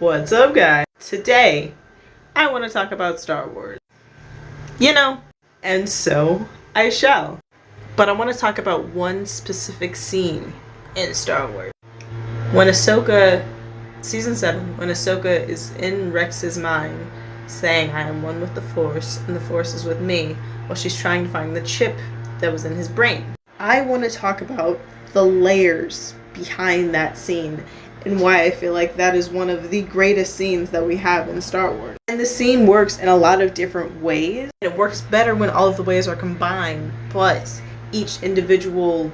What's up, guys? Today, I want to talk about Star Wars. You know, and so I shall. But I want to talk about one specific scene in Star Wars. When Ahsoka, Season 7, when Ahsoka is in Rex's mind, saying, I am one with the Force, and the Force is with me, while she's trying to find the chip that was in his brain. I want to talk about the layers behind that scene and why I feel like that is one of the greatest scenes that we have in Star Wars. And the scene works in a lot of different ways. It works better when all of the ways are combined, but each individual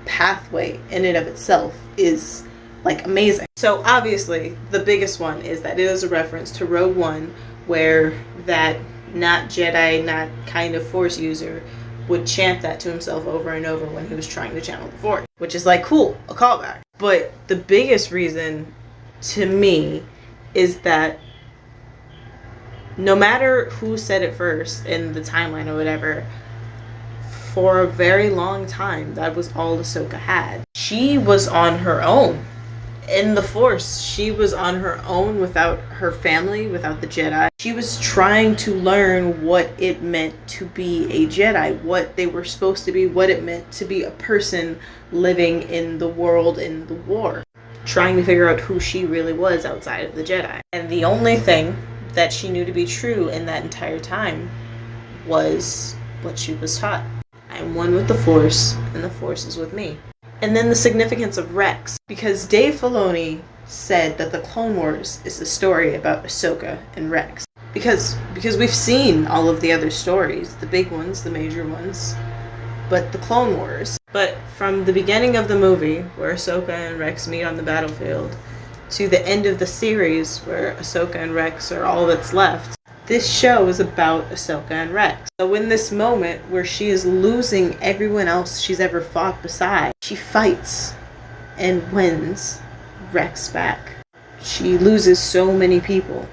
pathway in and of itself is like amazing. So obviously the biggest one is that it is a reference to Rogue One, where that not Jedi, not kind of Force user would chant that to himself over and over when he was trying to channel the Force, which is like, cool, a callback. But the biggest reason to me is that no matter who said it first in the timeline or whatever, for a very long time, that was all Ahsoka had. She was on her own in the Force. She was on her own without her family, without the Jedi. She was trying to learn what it meant to be a Jedi, what they were supposed to be, what it meant to be a person living in the world in the war, trying to figure out who she really was outside of the Jedi. And the only thing that she knew to be true in that entire time was what she was taught. I'm one with the Force, and the Force is with me. And then the significance of Rex, because Dave Filoni said that the Clone Wars is the story about Ahsoka and Rex. Because we've seen all of the other stories, the big ones, the major ones, but the Clone Wars. But from the beginning of the movie, where Ahsoka and Rex meet on the battlefield, to the end of the series, where Ahsoka and Rex are all that's left, this show is about Ahsoka and Rex. So in this moment where she is losing everyone else she's ever fought beside, she fights and wins Rex back. She loses so many people,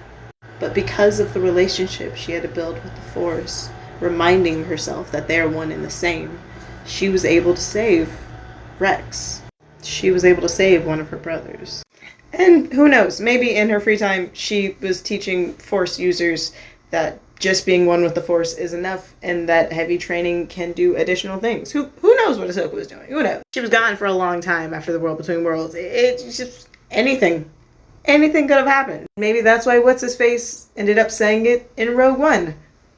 but because of the relationship she had to build with the Force, reminding herself that they're one and the same, she was able to save Rex. She was able to save one of her brothers. And who knows, maybe in her free time she was teaching Force users that just being one with the Force is enough and that heavy training can do additional things. Who knows what Ahsoka was doing? Who knows? She was gone for a long time after the World Between Worlds. It's just anything could have happened. Maybe that's why What's-His-Face ended up saying it in Rogue One.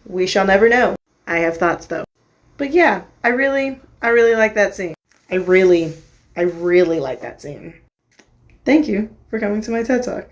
We shall never know. I have thoughts though. But yeah, I really like that scene. I really like that scene. Thank you for coming to my TED Talk.